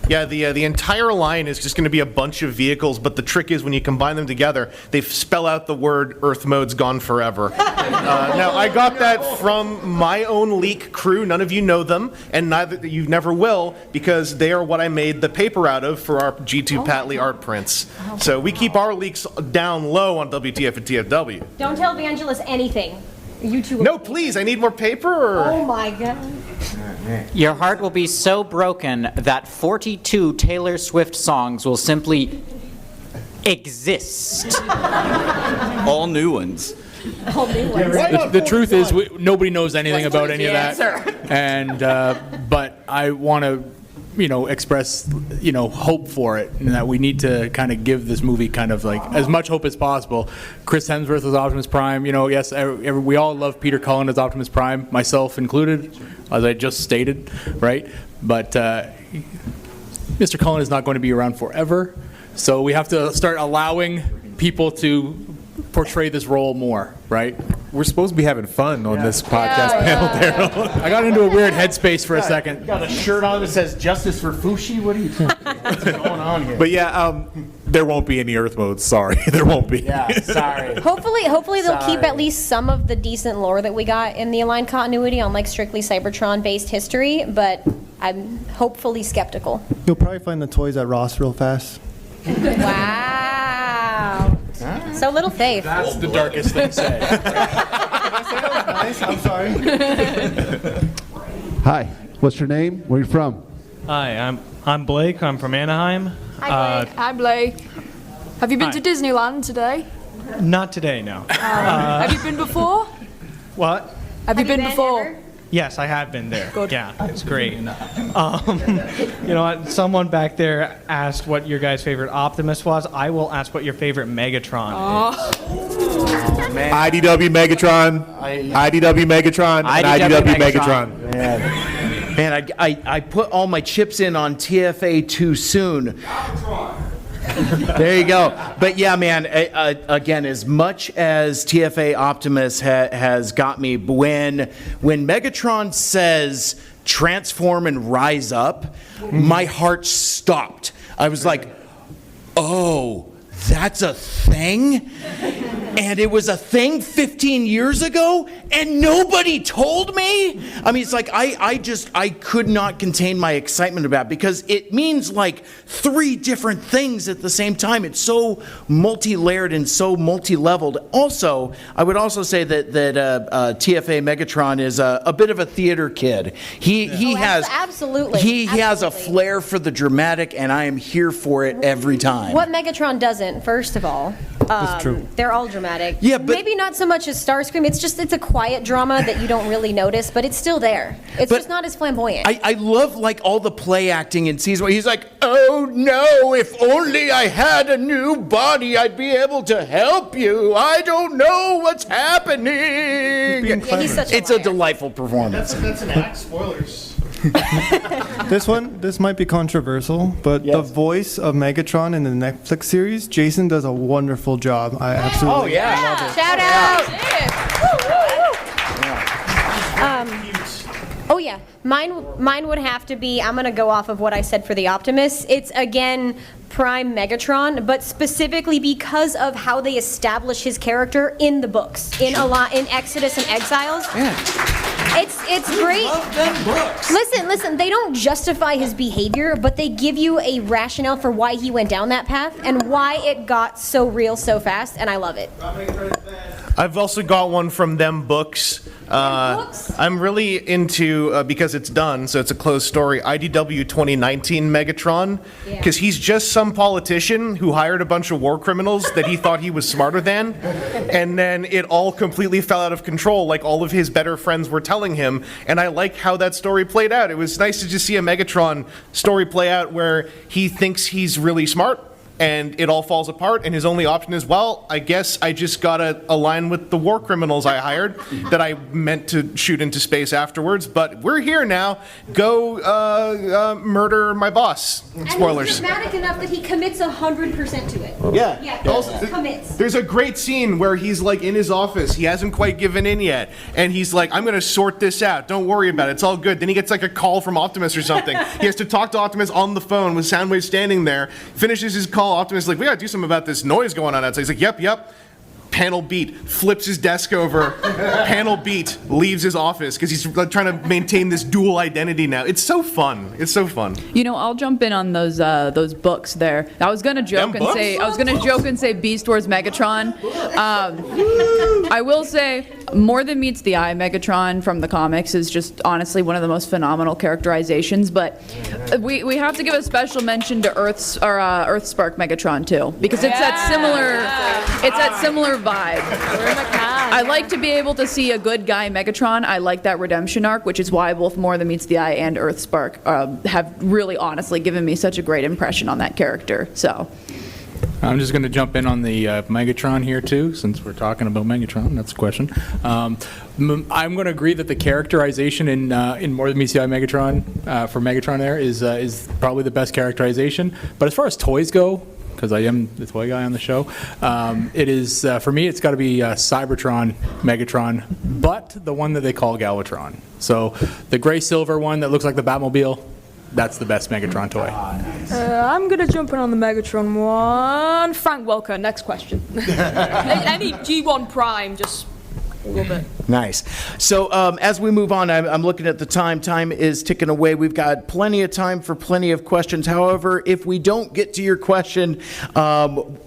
Yeah, the entire line is just going to be a bunch of vehicles, but the trick is when you combine them together, they spell out the word Earth Mode's Gone Forever. Now, I got that from my own leak crew. None of you know them, and you never will, because they are what I made the paper out of for our G2 Patley art prints. So we keep our leaks down low on WTF and TFW. Don't tell Vangelis anything. You two. No, please, I need more paper. Or? Oh my God. Your heart will be so broken that 42 Taylor Swift songs will simply exist. all new ones. All new ones. The truth is, nobody knows anything about any of that. And but I want to, express, hope for it, and that we need to kind of give this movie kind of like as much hope as possible. Chris Hemsworth as Optimus Prime. Yes, we all love Peter Cullen as Optimus Prime, myself included, as I just stated, right? But Mr. Cullen is not going to be around forever, so we have to start allowing people to portray this role more, right? We're supposed to be having fun on this podcast panel, Daryl. I got into a weird headspace for a second. Got a shirt on that says "Justice for Fushi." What are you? What's going on here? But yeah, there won't be any Earth modes. Sorry, there won't be. Yeah, sorry. Hopefully they'll keep at least some of the decent lore that we got in the Aligned Continuity on like strictly Cybertron-based history, but I'm hopefully skeptical. You'll probably find the toys at Ross real fast. Wow. So little faith. That's the darkest thing said. I'm sorry. Hi, what's your name? Where are you from? Hi, I'm Blake. I'm from Anaheim. Hi, Blake. Have you been to Disneyland today? Not today, no. Have you been before? What? Have you been before? Ever? Yes, I have been there. Good. Yeah, it's great. You know what? Someone back there asked what your guys' favorite Optimus was. I will ask what your favorite Megatron is. Oh, man. IDW Megatron, IDW Megatron, and IDW Megatron. Man, I put all my chips in on TFA too soon. There you go. But yeah, man, again, as much as TFA Optimus has got me, when Megatron says transform and rise up, my heart stopped. I was like, oh, that's a thing? And it was a thing 15 years ago, and nobody told me. I mean, it's like I could not contain my excitement about it because it means like 3 different things at the same time. It's so multi-layered and so multi-leveled. Also, I would also say that TFA Megatron is a bit of a theater kid. He has absolutely. He has a flair for the dramatic, and I am here for it every time. What Megatron doesn't, first of all. That's true. They're all dramatic. Yeah, but maybe not so much as Starscream. It's a quiet drama that you don't really notice, but it's still there. It's just not as flamboyant. I love like all the play acting in season 1. He's like, oh no, if only I had a new body, I'd be able to help you. I don't know what's happening. He's such a It's a delightful performance. That's an act. Spoilers. This might be controversial, but the voice of Megatron in the Netflix series, Jason does a wonderful job. I absolutely love it. Shout out! Oh yeah, mine would have to be. I'm gonna go off of what I said for the Optimus. It's again Prime Megatron, but specifically because of how they establish his character in the books, in Exodus and Exiles. Yeah. It's great. Love them books. Listen, they don't justify his behavior, but they give you a rationale for why he went down that path and why it got so real so fast, and I love it. I've also got one from them books. I'm really into, because it's done, so it's a closed story, IDW 2019 Megatron, because he's just some politician who hired a bunch of war criminals that he thought he was smarter than, and then it all completely fell out of control, like all of his better friends were telling him, and I like how that story played out. It was nice to just see a Megatron story play out where he thinks he's really smart, and it all falls apart, and his only option is, well, I guess I just gotta align with the war criminals I hired that I meant to shoot into space afterwards, but we're here now. Go murder my boss. Spoilers. And he's dramatic enough that he commits 100% to it. Yeah. He commits. There's a great scene where he's like in his office. He hasn't quite given in yet. And he's like, I'm going to sort this out. Don't worry about it. It's all good. Then he gets like a call from Optimus or something. He has to talk to Optimus on the phone with Soundwave standing there. Finishes his call. Optimus is like, we got to do something about this noise going on outside. He's like, yep. Panel beat, flips his desk over, panel beat, leaves his office because he's trying to maintain this dual identity now. It's so fun. It's so fun. You know, I'll jump in on those books there. I was gonna joke and say Beast Wars Megatron. I will say More Than Meets the Eye Megatron from the comics is just honestly one of the most phenomenal characterizations. But we have to give a special mention to Earthspark Megatron too, because it's that similar vibe. I like to be able to see a good guy Megatron. I like that redemption arc, which is why both More Than Meets the Eye and Earthspark have really honestly given me such a great impression on that character. So I'm just going to jump in on the Megatron here too, since we're talking about Megatron. That's the question. I'm going to agree that the characterization in More Than Meets the Eye Megatron for Megatron there is probably the best characterization. But as far as toys go, because I am the toy guy on the show, it is for me. It's got to be Cybertron, Megatron, but the one that they call Galvatron. So the gray silver one that looks like the Batmobile. That's the best Megatron toy. I'm going to jump in on the Megatron one. Frank Welker, next question. Any G1 Prime, just love it. Nice. So as we move on, I'm looking at the time. Time is ticking away. We've got plenty of time for plenty of questions. However, if we don't get to your question,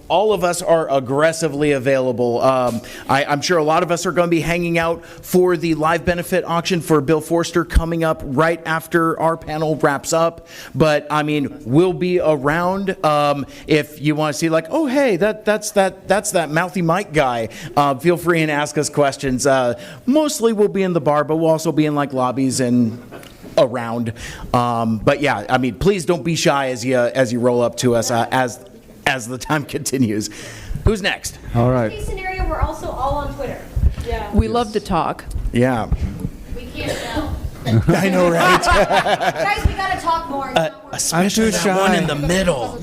all of us are aggressively available. I'm sure a lot of us are going to be hanging out for the live benefit auction for Bill Forster coming up right after our panel wraps up. But I mean, we'll be around. If you want to see, like, oh hey, that's that mouthy Mike guy. Feel free and ask us questions. Mostly we'll be in the bar, but we'll also be in like lobbies and around. But yeah, I mean, please don't be shy as you roll up to us as the time continues. Who's next? All right. Case scenario, we're also all on Twitter. Yeah. We love to talk. Yeah. We can't tell. I know, right? Guys, we gotta talk more. Especially that one in the middle.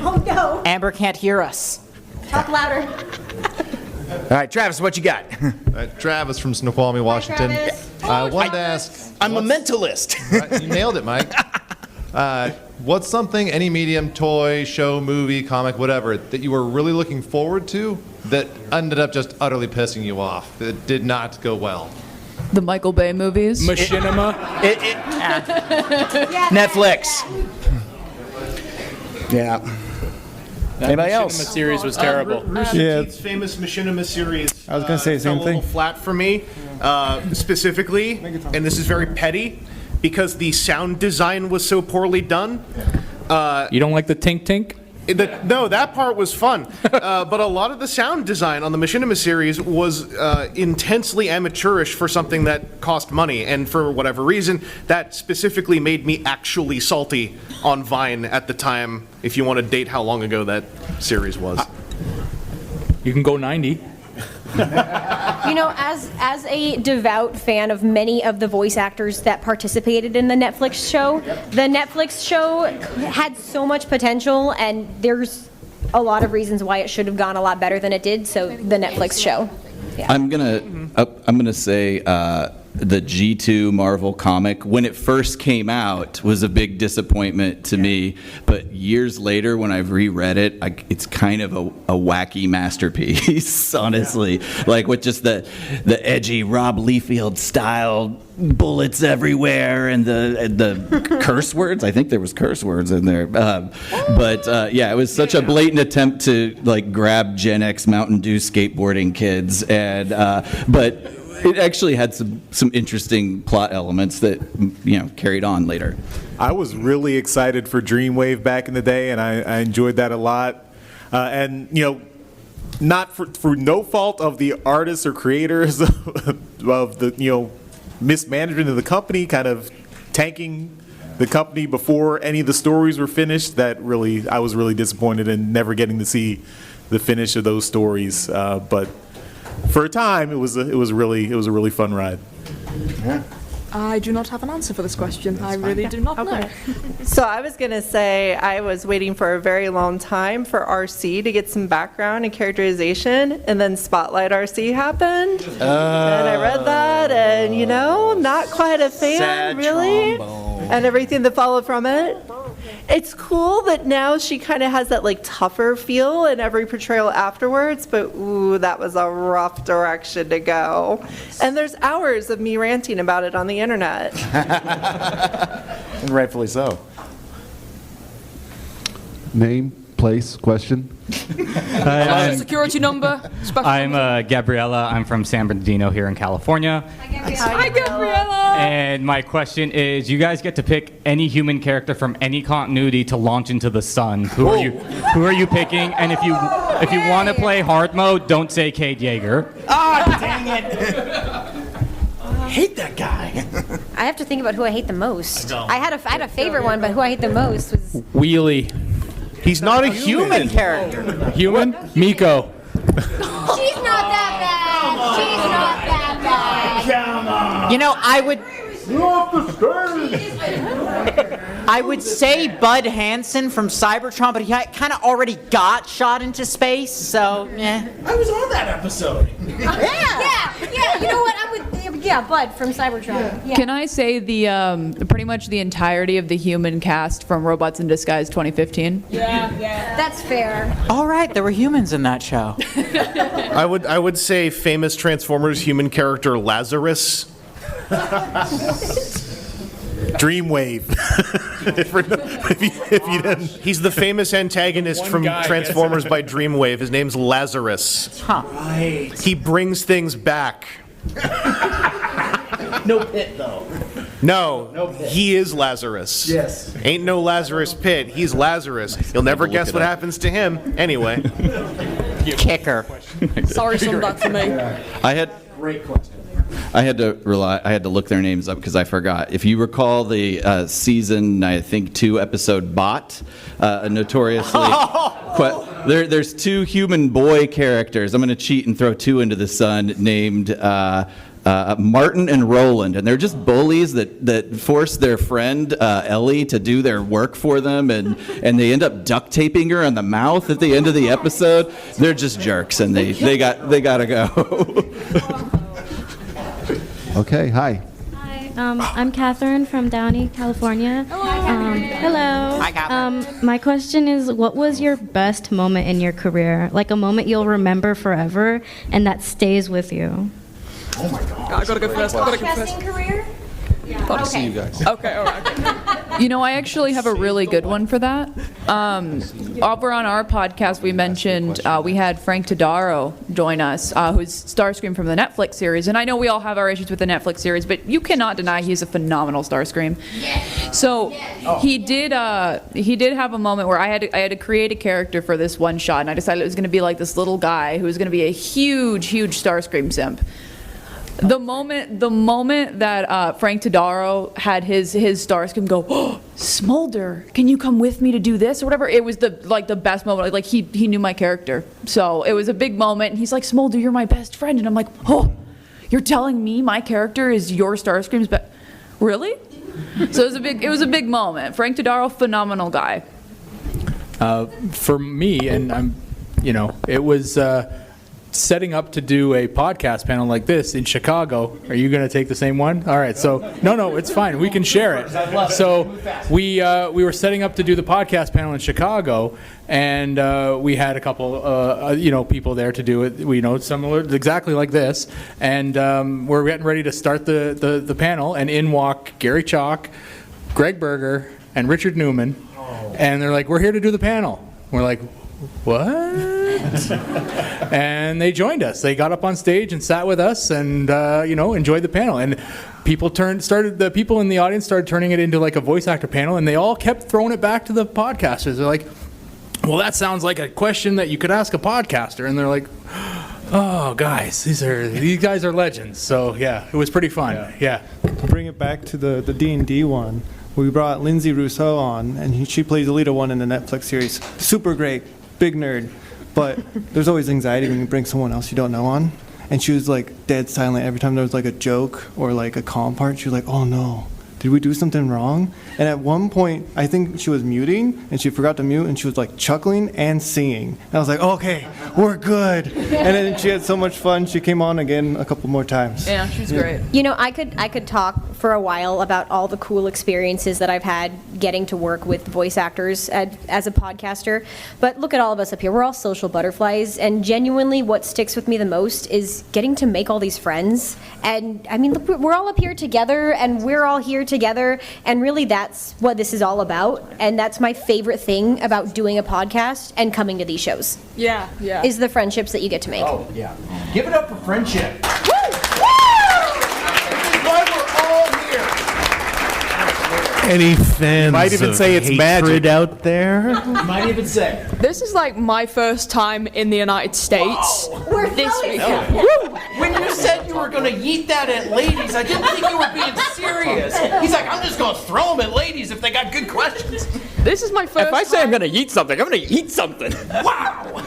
Oh no! Amber can't hear us. Talk louder. All right, Travis, what you got? Travis from Snoqualmie, Washington. Travis. I wanted to ask. I'm a mentalist. You nailed it, Mike. what's something, any medium, toy, show, movie, comic, whatever, that you were really looking forward to that ended up just utterly pissing you off, that did not go well? The Michael Bay movies. Machinima. Netflix. Yeah. Anybody Machinima else? series was terrible. Rooster Teeth's famous Machinima series. I was gonna say the same fell a little thing. flat for me, specifically, and this is very petty, because the sound design was so poorly done. You don't like the Tink Tink? No, that part was fun, but a lot of the sound design on the Machinima series was intensely amateurish for something that cost money, and for whatever reason, that specifically made me actually salty on Vine at the time, if you want to date how long ago that series was. You can go 90. You know, as a devout fan of many of the voice actors that participated in the Netflix show had so much potential, and there's a lot of reasons why it should have gone a lot better than it did. So the Netflix show. Yeah. I'm gonna say the G2 Marvel comic, when it first came out, was a big disappointment to me. But years later, when I've reread it, it's kind of a wacky masterpiece, honestly. Like with just the edgy Rob Liefeld style, bullets everywhere, and the curse words. I think there was curse words in there. Yeah, it was such a blatant attempt to like grab Gen X Mountain Dew skateboarding kids, and but it actually had some interesting plot elements that carried on later. I was really excited for Dreamwave back in the day, and I enjoyed that a lot. And not for no fault of the artists or creators of the mismanagement of the company, kind of tanking the company before any of the stories were finished. I was really disappointed in never getting to see the finish of those stories. But for a time, it was a really fun ride. Yeah. I do not have an answer for this question. I really do not know. So I was going to say I was waiting for a very long time for RC to get some background and characterization, and then Spotlight RC happened. And I read that, and not quite a fan, Sad really. trombone. And everything that followed from it. It's cool that now she kind of has that tougher feel in every portrayal afterwards, but ooh, that was a rough direction to go. And there's hours of me ranting about it on the internet. And rightfully so. Name, place, question. Social security number. I'm Gabriella. I'm from San Bernardino here in California. Hi, Gabriella. And my question is, you guys get to pick any human character from any continuity to launch into the sun. Who are you picking? And if you want to play hard mode, don't say Cade Yeager. Ah, dang it. I hate that guy. I have to think about who I hate the most. I had a favorite one, but who I hate the most was Wheelie. He's not a human character. Human? Miko. She's not that bad. She's not that bad. Come on. I would say Bud Hansen from Cybertron, but he kind of already got shot into space, so I was on that episode. Yeah. You know what? Bud from Cybertron. Yeah. Can I say the pretty much the entirety of the human cast from Robots in Disguise 2015? Yeah. That's fair. All right, there were humans in that show. I would say famous Transformers human character Lazarus. Dreamwave. if you didn't. He's the famous antagonist from Transformers by Dreamwave. His name's Lazarus. Right. He brings things back. No pit, though. No, he is Lazarus. Yes. Ain't no Lazarus Pit. He's Lazarus. You'll never guess what happens to him. Anyway. Kicker. Sorry, some that for me. Great question. I had to look their names up because I forgot. If you recall the season, I think 2 episode Bot, notoriously. There's 2 human boy characters. I'm going to cheat and throw 2 into the sun named Martin and Roland, and they're just bullies that force their friend Ellie to do their work for them, and they end up duct taping her on the mouth at the end of the episode. They're just jerks, and they gotta go. Okay, hi. Hi. I'm Catherine from Downey, California. Hello. Hi, Catherine. My question is, what was your best moment in your career? Like a moment you'll remember forever and that stays with you? I gotta go first. Career? Gotta see you guys. Okay, all right. You know, I actually have a really good one for that. Over on our podcast, we mentioned we had Frank Todaro join us, who's Starscream from the Netflix series. And I know we all have our issues with the Netflix series, but you cannot deny he's a phenomenal Starscream. So he did have a moment where I had to create a character for this one shot, and I decided it was going to be like this little guy who was going to be a huge Starscream simp. The moment that Frank Todaro had his Starscream go, oh, Smolder, can you come with me to do this or whatever? It was the best moment. Like he knew my character, so it was a big moment. And he's like, Smolder, you're my best friend, and I'm like, oh, you're telling me my character is your Starscream's best? Really? So it was a big moment. Frank Todaro, phenomenal guy. For me, and it was. Setting up to do a podcast panel like this in Chicago. Are you going to take the same one? All right. So no, it's fine. We can share it. So we were setting up to do the podcast panel in Chicago, and we had a couple people there to do it. Similar, exactly like this, and we're getting ready to start the panel, and in walk Gary Chalk, Greg Berger, and Richard Newman, and they're like, "We're here to do the panel." We're like, what? And they joined us. They got up on stage and sat with us and enjoyed the panel. And the people in the audience started turning it into like a voice actor panel, and they all kept throwing it back to the podcasters. They're like, well, that sounds like a question that you could ask a podcaster. And they're like, oh, guys, these guys are legends. So yeah, it was pretty fun. Yeah. To bring it back to the D&D one, we brought Lindsay Rousseau on, and she plays Alita 1 in the Netflix series. Super great, big nerd. But there's always anxiety when you bring someone else you don't know on. And she was like dead silent every time there was like a joke or like a calm part. She was like, oh no, did we do something wrong? And at one point, I think she was muting, and she forgot to mute, and she was like chuckling and singing. And I was like, okay, we're good. And then she had so much fun, she came on again a couple more times. Yeah, she's great. I could talk for a while about all the cool experiences that I've had getting to work with voice actors as a podcaster. But look at all of us up here. We're all social butterflies, and genuinely what sticks with me the most is getting to make all these friends. And I mean, look, we're all up here together, and we're all here together, and really that's what this is all about. And that's my favorite thing about doing a podcast and coming to these shows. Yeah. Is the friendships that you get to make. Oh, yeah. Give it up for friendship. Any fans might even of say it's hatred magic out there? Might even say. This is like my first time in the United States. We're this so week. When you said you were going to yeet that at ladies, I didn't think you were being serious. He's like, I'm just going to throw them at ladies if they got good questions. This is my first. If I say I'm gonna eat something, I'm gonna eat something. Wow.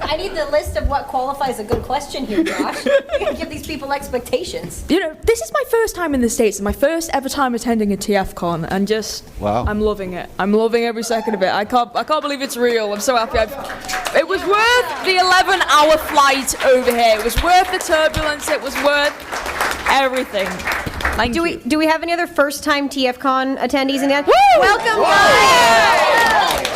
I need the list of what qualifies a good question here, Josh. You gotta give these people expectations. This is my first time in the States. It's my first ever time attending a TFCon, and Wow. I'm loving it. I'm loving every second of it. I can't believe it's real. I'm so happy. It was worth the 11-hour flight over here. It was worth the turbulence. It was worth everything. Do we have any other first-time TFCon attendees in the audience? Woo! Welcome, guys!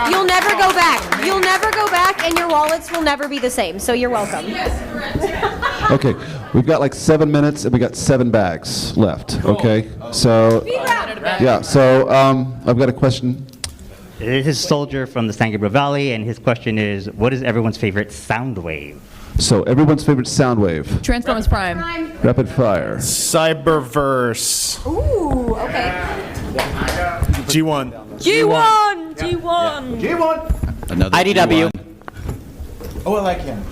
You'll never go back. You'll never go back, and your wallets will never be the same. So you're welcome. Okay, we've got like 7 minutes, and we got 7 bags left. Okay, so I've got a question. This is Soldier from the San Gabriel Valley, and his question is, what is everyone's favorite sound wave? So everyone's favorite sound wave. Transformers Prime. Rapid fire. Cyberverse. Ooh, okay. G1. Another IDW. G1. Oh, I like him.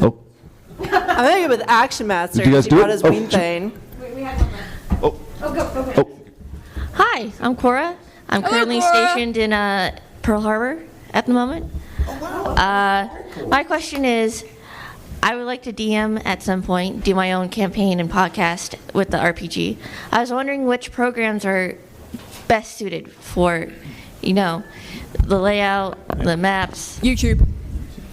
Oh. I'm thinking with Action Master. Did you guys he do brought it? his Oh, wing thing. Oh. Hi, I'm Cora. I'm currently stationed in Pearl Harbor at the moment. My question is, I would like to DM at some point, do my own campaign and podcast with the RPG. I was wondering which programs are best suited for, the layout, the maps. YouTube.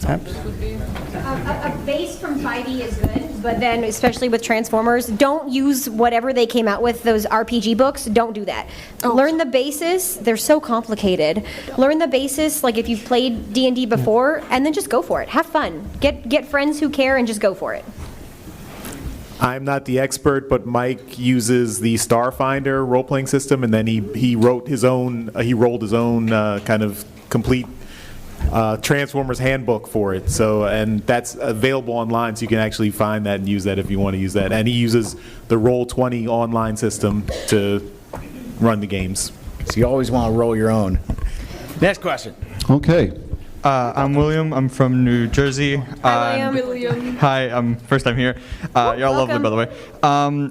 A base from 5e is good, but then especially with Transformers, don't use whatever they came out with, those RPG books, don't do that. Learn the basis, they're so complicated. Learn the basis, like if you've played D&D before, and then just go for it. Have fun. Get friends who care and just go for it. I'm not the expert, but Mike uses the Starfinder role-playing system, and then he rolled his own kind of complete Transformers handbook for it. So, and that's available online, so you can actually find that and use that if you want to use that. And he uses the Roll20 online system to run the games. So you always want to roll your own. Next question. Okay. I'm William. I'm from New Jersey. Hi, William. Hi, I'm first time here. You're all lovely, by the way.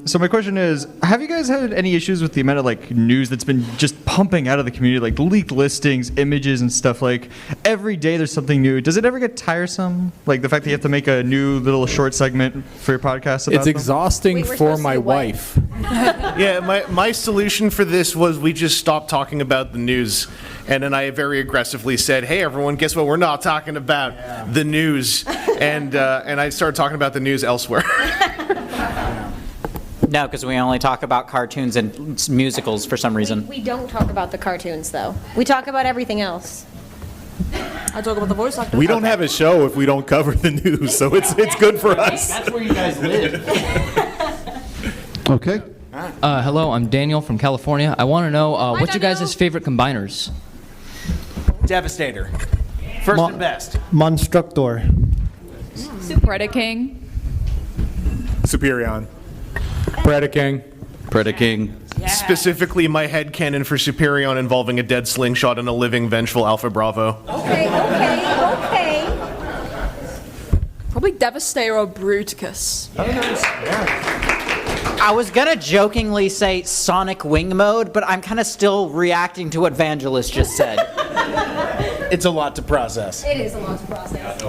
So my question is, have you guys had any issues with the amount of like news that's been just pumping out of the community, like leaked listings, images, and stuff? Like every day there's something new. Does it ever get tiresome? Like the fact that you have to make a new little short segment for your podcast about It's exhausting for my wife. Yeah, my solution for this was we just stopped talking about the news. And then I very aggressively said, hey, everyone, guess what? We're not talking about the news. And I started talking about the news elsewhere. No, because we only talk about cartoons and musicals for some reason. We don't talk about the cartoons, though. We talk about everything else. I talk about the voice actors. We don't have a show if we don't cover the news, so it's good for us. That's where you guys live. Okay. Hello, I'm Daniel from California. I want to know what's your guys' favorite combiners? Devastator. First and best. Monstructor. Predaking. Superion. Predaking. Predaking. Specifically, my headcanon for Superion involving a dead slingshot and a living vengeful Alpha Bravo. Okay. Probably Devastator or Bruticus. I was gonna jokingly say Sonic Wing Mode, but I'm kind of still reacting to what Vangelis just said. It's a lot to process. It is a lot to process.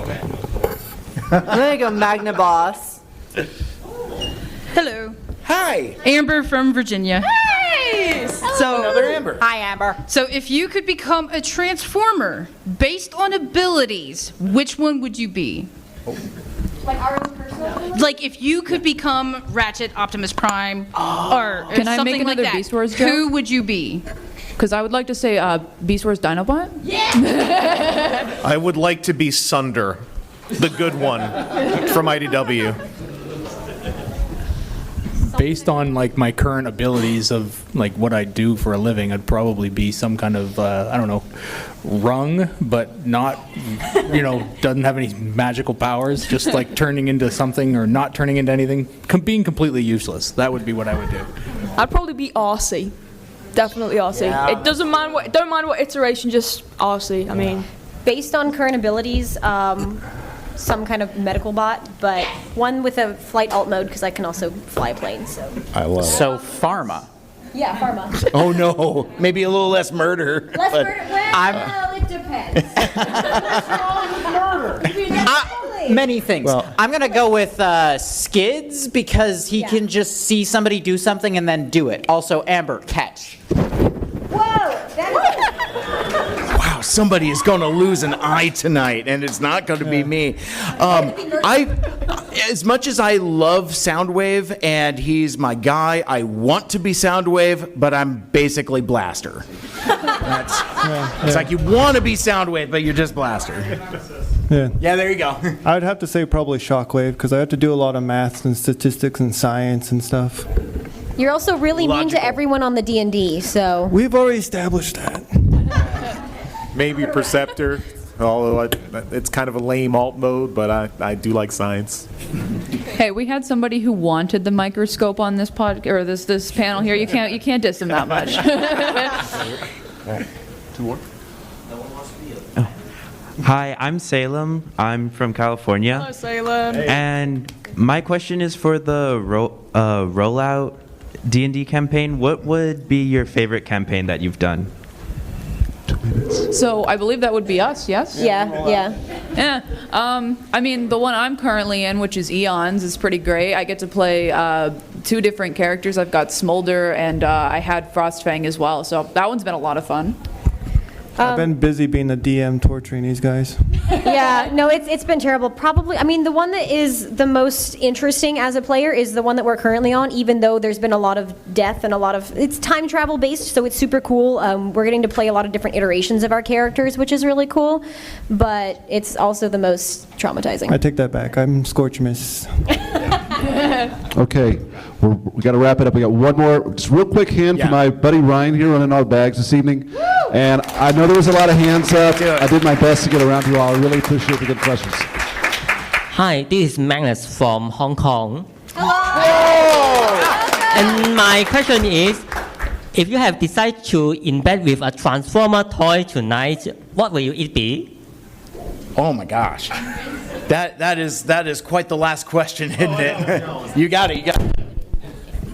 I'm gonna go Magna Boss. Hello. Hi. Amber from Virginia. Hey! So, Another Amber. Hi, Amber. So if you could become a Transformer based on abilities, which one would you be? Like our own personal? Like if you could become Ratchet, Optimus Prime, or Can I something make like another that, Beast Wars joke? who would you be? Because I would like to say Beast Wars Dinobot. I would like to be Sunder, the good one from IDW. Based on like my current abilities of like what I do for a living, I'd probably be some kind of I don't know, rung, but not, doesn't have any magical powers. Just like turning into something or not turning into anything, being completely useless. That would be what I would do. I'd probably be RC. Definitely RC. Yeah. It don't mind what iteration, just RC. I mean, Based on current abilities, some kind of medical bot, but one with a flight alt mode because I can also fly a plane. So. I love it. So Pharma. Yeah, pharma. Oh no, maybe a little less murder. Less but- murder. Well, it depends. Many things. Well- I'm gonna go with Skids because he can just see somebody do something and then do it. Also, Amber, catch. Wow, somebody is going to lose an eye tonight, and it's not going to be me. As much as I love Soundwave, and he's my guy, I want to be Soundwave, but I'm basically Blaster. It's like you want to be Soundwave, but you're just Blaster. Yeah, there you go. I would have to say probably Shockwave because I have to do a lot of maths and statistics and science and stuff. You're also really mean to everyone on the D&D, so. We've already established that. Maybe Perceptor, although it's kind of a lame alt mode, but I do like science. Hey, we had somebody who wanted the microscope on this this panel here. You can't diss him that much. Two more. Hi, I'm Salem. I'm from California. Hello, Salem. Hey. And my question is for the rollout D&D campaign. What would be your favorite campaign that you've done? So I believe that would be us, yes? Yeah. I mean, the one I'm currently in, which is Eons, is pretty great. I get to play 2 different characters. I've got Smolder and I had Frostfang as well. So that one's been a lot of fun. I've been busy being the DM torturing these guys. Yeah, no, it's been terrible. Probably, I mean, the one that is the most interesting as a player is the one that we're currently on, even though there's been a lot of death and a lot of, it's time travel based, so it's super cool. We're getting to play a lot of different iterations of our characters, which is really cool, but it's also the most traumatizing. I take that back. I'm Scorchmas. Okay, we got to wrap it up. We got one more, just real quick hand for my buddy Ryan here running our bags this evening. And I know there was a lot of hands up. I did my best to get around to you all. I really appreciate the good questions. Hi, this is Magnus from Hong Kong. And my question is, if you have decided to in bed with a Transformer toy tonight, what will it be? Oh my gosh. That is quite the last question, isn't it? You got it.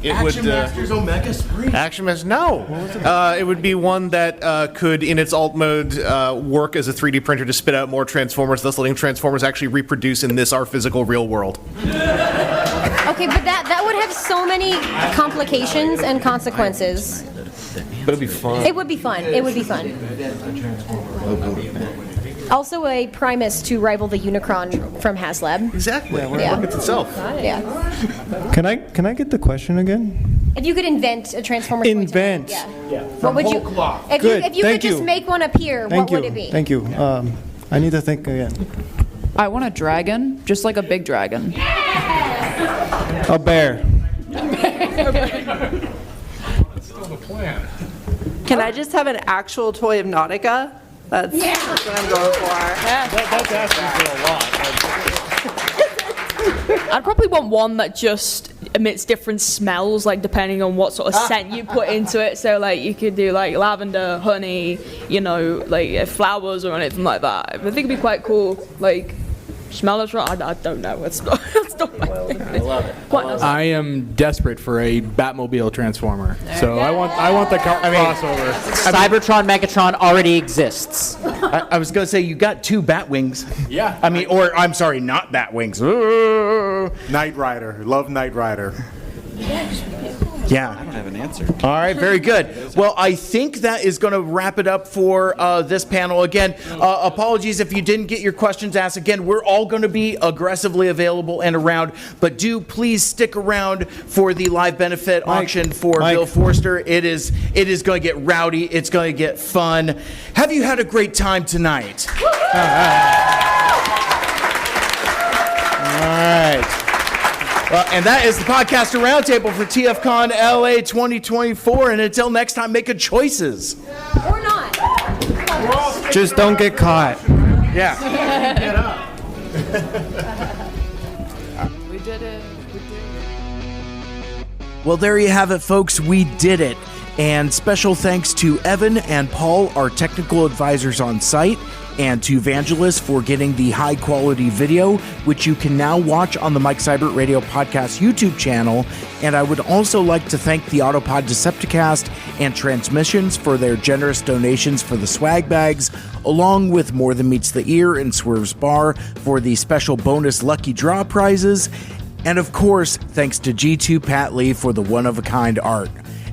Action Masters Omega Spring. Action Masters, no. It would be one that could, in its alt mode, work as a 3D printer to spit out more Transformers, thus letting Transformers actually reproduce in our physical real world. Okay, but that would have so many complications and consequences. But it'd be fun. It would be fun. It would be fun. Also a Primus to rival the Unicron from HasLab. Exactly. Yeah. It markets itself. Yeah. Can I get the question again? If you could invent a Transformer Invent. toy tonight, what would you? If Good. you Thank could just you. make one appear, what would it be? Thank you. I need to think again. I want a dragon, just like a big dragon. A bear. Can I just have an actual toy of Nautica? That's what I'm going for. That's asking for a lot. I'd probably want one that just emits different smells, like depending on what sort of scent you put into it. So like you could do like lavender, honey, like flowers or anything like that. I think it'd be quite cool. Like smell it. I don't know. It's not my thing. I love it. I am desperate for a Batmobile Transformer. So I want the crossover. Cybertron Megatron already exists. I was going to say, you got two Batwings. Yeah. I'm sorry, not Batwings. Knight Rider. Love Knight Rider. Yeah. I don't have an answer. All right, very good. Well, I think that is going to wrap it up for this panel. Again, apologies if you didn't get your questions asked. Again, we're all going to be aggressively available and around, but do please stick around for the live benefit auction for Bill Forster. It is going to get rowdy. It's going to get fun. Have you had a great time tonight? All right. And that is the Podcaster Roundtable for TFCon LA 2024. And until next time, make good choices. Or not. Just don't get caught. Yeah. Get up. We did it. Well, there you have it, folks. We did it. And special thanks to Evan and Paul, our technical advisors on site, and to Vangelis for getting the high-quality video, which you can now watch on the Mike Seibert Radio Podcast YouTube channel. And I would also like to thank the Autopod Decepticast and Transmissions for their generous donations for the swag bags, along with More Than Meets the Ear and Swerve's Bar for the special bonus lucky draw prizes. And of course, thanks to G2 Pat Lee for the one-of-a-kind art.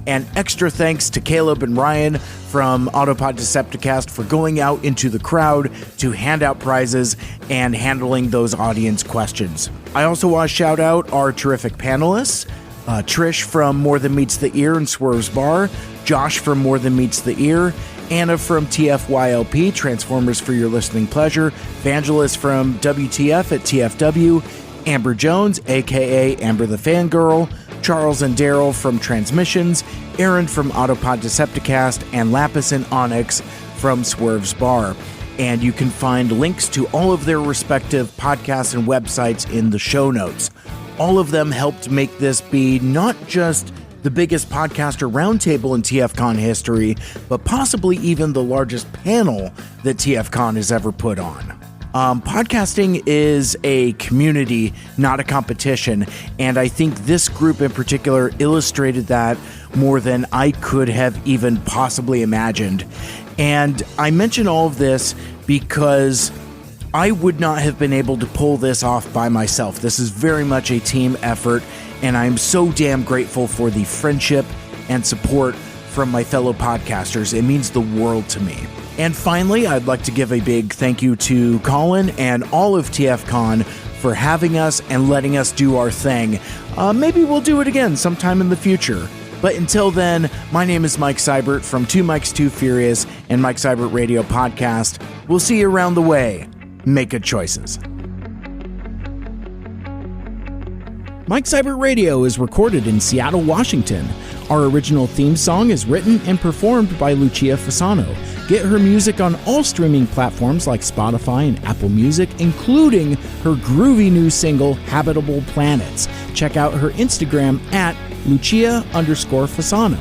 And extra thanks to Caleb and Ryan from Autopod Decepticast for going out into the crowd to hand out prizes and handling those audience questions. I also want to shout out our terrific panelists, Trish from More Than Meets the Ear and Swerve's Bar, Josh from More Than Meets the Ear, Anna from TFYLP, Transformers for Your Listening Pleasure, Vangelis from WTF at TFW, Amber Jones, aka Amber the Fangirl, Charles and Daryl from Transmissions, Aaron from Autopod Decepticast, and Lapis and Onyx from Swerve's Bar. And you can find links to all of their respective podcasts and websites in the show notes. All of them helped make this be not just the biggest podcaster roundtable in TFCon history, but possibly even the largest panel that TFCon has ever put on. Podcasting is a community, not a competition, and I think this group in particular illustrated that more than I could have even possibly imagined. And I mention all of this because I would not have been able to pull this off by myself. This is very much a team effort, and I'm so damn grateful for the friendship and support from my fellow podcasters. It means the world to me. And finally, I'd like to give a big thank you to Colin and all of TFCon for having us and letting us do our thing. Maybe we'll do it again sometime in the future. But until then, my name is Mike Seibert from Two Mikes, Two Furious and Mike Seibert Radio Podcast. We'll see you around the way. Make good choices. Mike Seibert Radio is recorded in Seattle, Washington. Our original theme song is written and performed by Lucia Fasano. Get her music on all streaming platforms like Spotify and Apple Music, including her groovy new single, Habitable Planets. Check out her Instagram at Lucia_Fasano.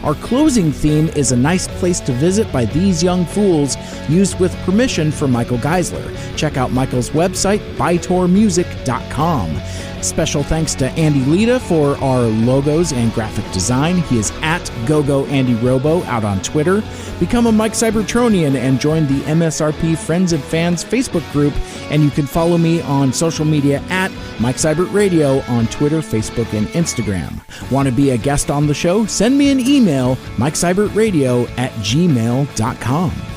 Our closing theme is A Nice Place to Visit by These Young Fools, used with permission from Michael Geissler. Check out Michael's website, bytormusic.com. Special thanks to Andy Lita for our logos and graphic design. He is at GoGoAndyRobo out on Twitter. Become a Mike Cybertronian and join the MSRP Friends and Fans Facebook group. And you can follow me on social media at Mike Seibert Radio on Twitter, Facebook, and Instagram. Want to be a guest on the show? Send me an email, MikeSeibertRadio@gmail.com.